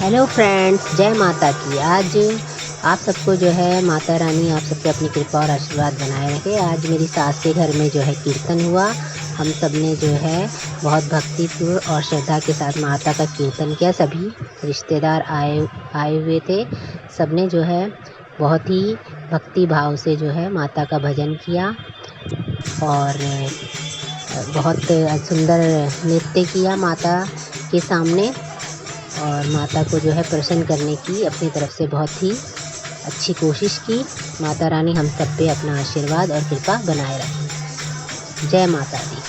Hello friends, जय माता की। आज आप सबको जो है माता रानी आप सब पे अपनी कृपा और आशीर्वाद बनाए रखे। आज मेरी सास के घर में जो है कीर्तन हुआ। हम सब ने जो है बहुत भक्तिपूर्ण और श्रद्धा के साथ माता का कीर्तन किया। सभी रिश्तेदार आए हुए थे। सब ने जो है बहुत ही भक्ति भाव से जो है माता का भजन किया और बहुत सुंदर नृत्य किया माता के सामने और माता को जो है प्रसन्न करने की अपनी तरफ से बहुत ही अच्छी कोशिश की। माता रानी हम सब पे अपना आशीर्वाद और कृपा बनाए रखें। जय माता दी।